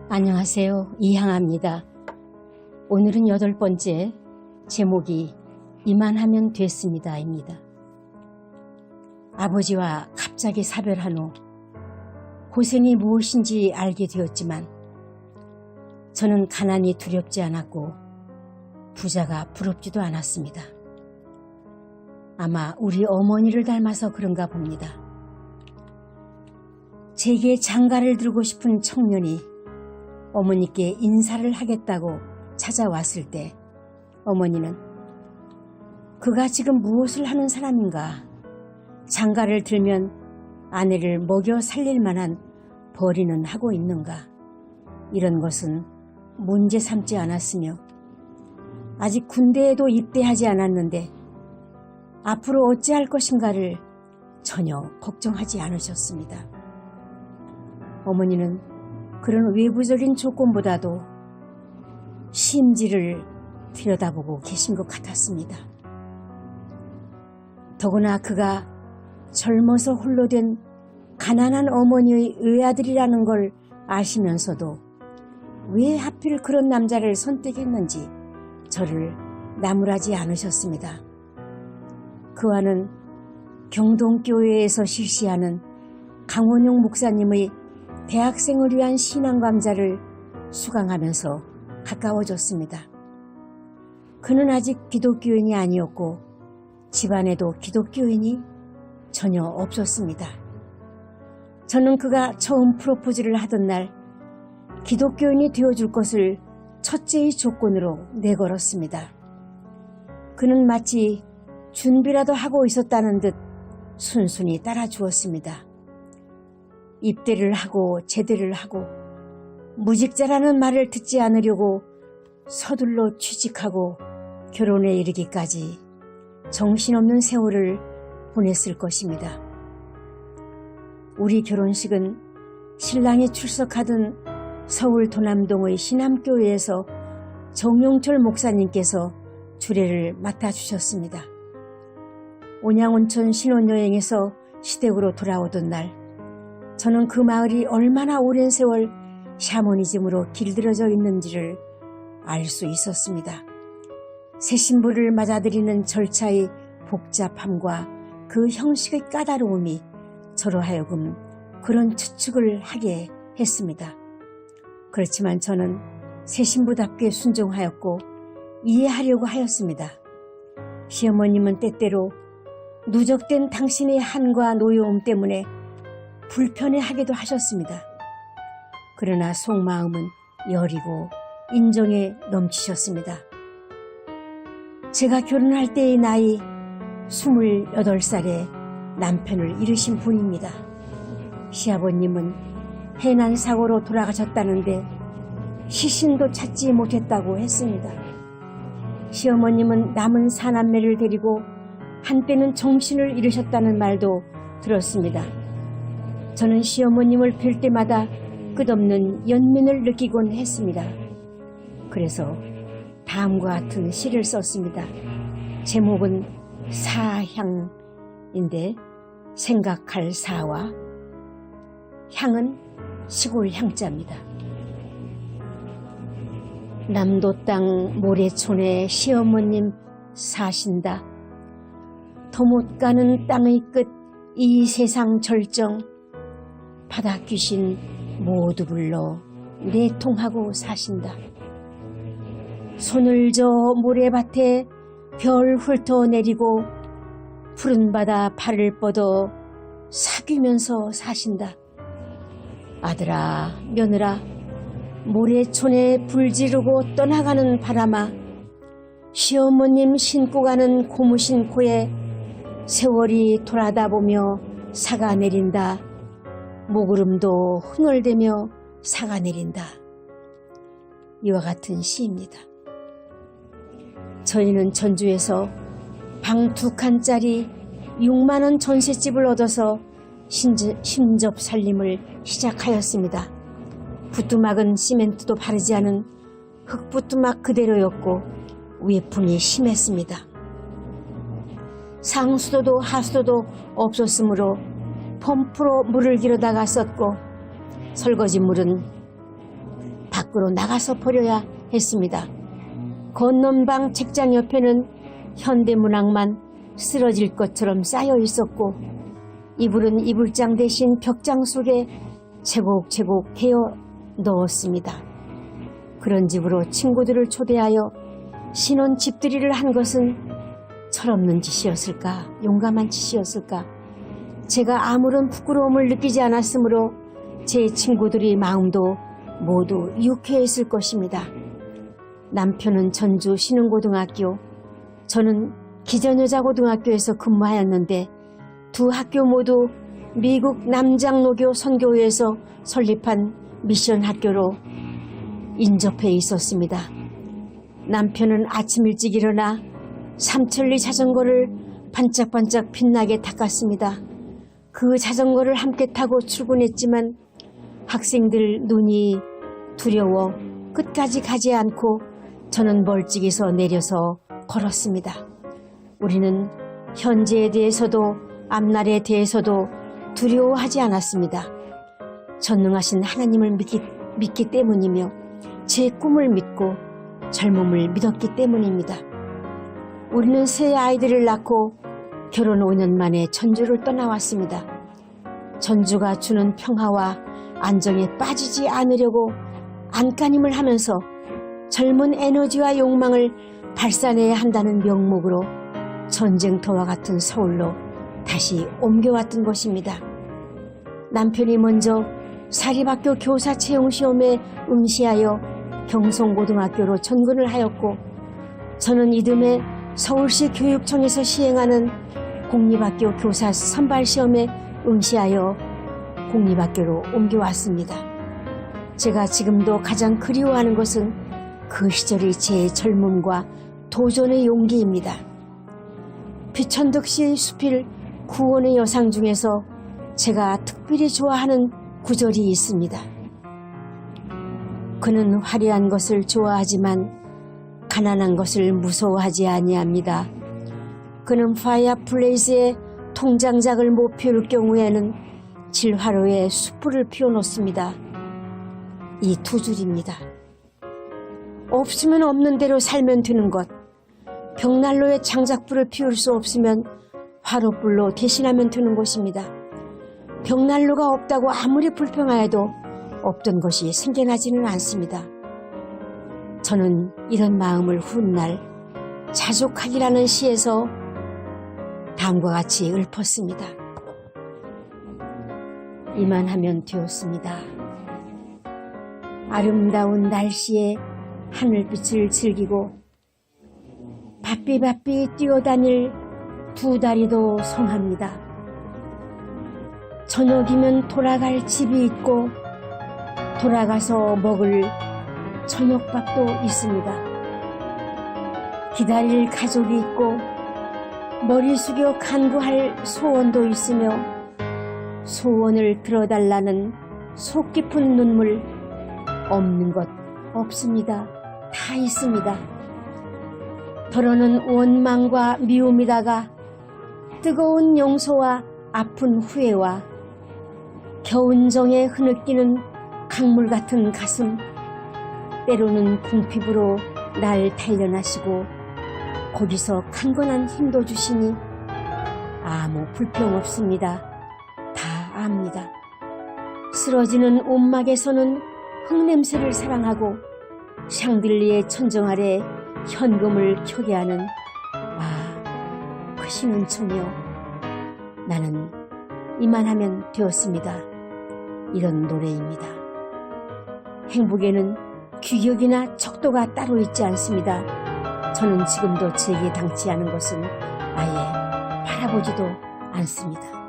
안녕하세요. 이향아입니다. 오늘은 8번째, 제목이 이만하면 됐습니다입니다. 아버지와 갑자기 사별한 후 고생이 무엇인지 알게 되었지만 저는 가난이 두렵지 않았고 부자가 부럽지도 않았습니다. 아마 우리 어머니를 닮아서 그런가 봅니다. 제게 장가를 들고 싶은 청년이 어머니께 인사를 하겠다고 찾아왔을 때 어머니는 그가 지금 무엇을 하는 사람인가, 장가를 들면 아내를 먹여 살릴 만한 벌이는 하고 있는가, 이런 것은 문제 삼지 않았으며 아직 군대에도 입대하지 않았는데 앞으로 어찌할 것인가를 전혀 걱정하지 않으셨습니다. 어머니는 그런 외부적인 조건보다도 심지를 들여다보고 계신 것 같았습니다. 더구나 그가 젊어서 홀로 된 가난한 어머니의 외아들이라는 걸 아시면서도 왜 하필 그런 남자를 선택했는지 저를 나무라지 않으셨습니다. 그와는 경동교회에서 실시하는 강원용 목사님의 대학생을 위한 신앙강좌를 수강하면서 가까워졌습니다. 그는 아직 기독교인이 아니었고 집안에도 기독교인이 전혀 없었습니다. 저는 그가 처음 프로포즈를 하던 날 기독교인이 되어줄 것을 첫째의 조건으로 내걸었습니다. 그는 마치 준비라도 하고 있었다는 듯 순순히 따라주었습니다. 입대를 하고 제대를 하고 무직자라는 말을 듣지 않으려고 서둘러 취직하고 결혼에 이르기까지 정신없는 세월을 보냈을 것입니다. 우리 결혼식은 신랑이 출석하던 서울 도남동의 신암교회에서 정용철 목사님께서 주례를 맡아주셨습니다. 온양온천 신혼여행에서 시댁으로 돌아오던 날 저는 그 마을이 얼마나 오랜 세월 샤머니즘으로 길들여져 있는지를 알 수 있었습니다. 새 신부를 맞아들이는 절차의 복잡함과 그 형식의 까다로움이 저로 하여금 그런 추측을 하게 했습니다. 그렇지만 저는 새 신부답게 순종하였고 이해하려고 하였습니다. 시어머님은 때때로 누적된 당신의 한과 노여움 때문에 불편해하기도 하셨습니다. 그러나 속마음은 여리고 인정에 넘치셨습니다. 제가 결혼할 때의 나이 28살에 남편을 잃으신 분입니다. 시아버님은 해난 사고로 돌아가셨다는데 시신도 찾지 못했다고 했습니다. 시어머님은 남은 사남매를 데리고 한때는 정신을 잃으셨다는 말도 들었습니다. 저는 시어머님을 뵐 때마다 끝없는 연민을 느끼곤 했습니다. 그래서 다음과 같은 시를 썼습니다. 제목은 사향인데 생각할 사와 향은 시골 향자입니다. 남도 땅 모래촌에 시어머님 사신다. 더 못 가는 땅의 끝 이 세상 절정. 바다 귀신 모두 불러 내통하고 사신다. 손을 저 모래밭에 별 훑어내리고 푸른 바다 발을 뻗어 사귀면서 사신다. 아들아 며느라 모래촌에 불 지르고 떠나가는 바람아 시어머님 신고 가는 고무신 코에 세월이 돌아다 보며 사가 내린다. 목구름도 흥얼대며 사가 내린다. 이와 같은 시입니다. 저희는 전주에서 방 2칸짜리 6만원 전셋집을 얻어서 심접 살림을 시작하였습니다. 부뚜막은 시멘트도 바르지 않은 흙부뚜막 그대로였고 외풍이 심했습니다. 상수도도 하수도도 없었으므로 펌프로 물을 길어다가 썼고 설거지 물은 밖으로 나가서 버려야 했습니다. 건넌방 책장 옆에는 현대문학만 쓰러질 것처럼 쌓여 있었고 이불은 이불장 대신 벽장 속에 제곡제곡 개어 넣었습니다. 그런 집으로 친구들을 초대하여 신혼 집들이를 한 것은 철없는 짓이었을까, 용감한 짓이었을까. 제가 아무런 부끄러움을 느끼지 않았으므로 제 친구들의 마음도 모두 유쾌했을 것입니다. 남편은 전주 신흥고등학교, 저는 기전여자고등학교에서 근무하였는데 두 학교 모두 미국 남장로교 선교회에서 설립한 미션 학교로 인접해 있었습니다. 남편은 아침 일찍 일어나 삼천리 자전거를 반짝반짝 빛나게 닦았습니다. 그 자전거를 함께 타고 출근했지만 학생들 눈이 두려워 끝까지 가지 않고 저는 멀찍이서 내려서 걸었습니다. 우리는 현재에 대해서도 앞날에 대해서도 두려워하지 않았습니다. 전능하신 하나님을 믿기 때문이며 제 꿈을 믿고 젊음을 믿었기 때문입니다. 우리는 새 아이들을 낳고 결혼 5년 만에 전주를 떠나왔습니다. 전주가 주는 평화와 안정에 빠지지 않으려고 안간힘을 하면서 젊은 에너지와 욕망을 발산해야 한다는 명목으로 전쟁터와 같은 서울로 다시 옮겨왔던 것입니다. 남편이 먼저 사립학교 교사 채용시험에 응시하여 경성고등학교로 전근을 하였고 저는 이듬해 서울시 교육청에서 시행하는 공립학교 교사 선발시험에 응시하여 공립학교로 옮겨왔습니다. 제가 지금도 가장 그리워하는 것은 그 시절의 제 젊음과 도전의 용기입니다. 비천득시 수필 구원의 여상 중에서 제가 특별히 좋아하는 구절이 있습니다. 그는 화려한 것을 좋아하지만 가난한 것을 무서워하지 아니합니다. 그는 파이어플레이스에 통장작을 못 피울 경우에는 질화로에 숯불을 피워놓습니다. 이 두 줄입니다. 없으면 없는 대로 살면 되는 것, 벽난로에 장작불을 피울 수 없으면 화롯불로 대신하면 되는 것입니다. 벽난로가 없다고 아무리 불평하여도 없던 것이 생겨나지는 않습니다. 저는 이런 마음을 훗날 자족하기라는 시에서 다음과 같이 읊었습니다. 이만하면 되었습니다. 아름다운 날씨에 하늘빛을 즐기고 바삐바삐 뛰어다닐 두 다리도 성합니다. 저녁이면 돌아갈 집이 있고 돌아가서 먹을 저녁밥도 있습니다. 기다릴 가족이 있고 머리 숙여 간구할 소원도 있으며 소원을 들어달라는 속 깊은 눈물 없는 것 없습니다. 다 있습니다. 더러는 원망과 미움이다가 뜨거운 용서와 아픈 후회와 겨운 정에 흐느끼는 강물 같은 가슴, 때로는 궁핍으로 날 단련하시고 거기서 강건한 힘도 주시니 아무 불평 없습니다. 다 압니다. 쓰러지는 온막에서는 흙냄새를 사랑하고 샹들리에 천정 아래 현금을 켜게 하는 크시는 초녀, 나는 이만하면 되었습니다. 이런 노래입니다. 행복에는 규격이나 척도가 따로 있지 않습니다. 저는 지금도 제게 당치 않은 것은 아예 바라보지도 않습니다.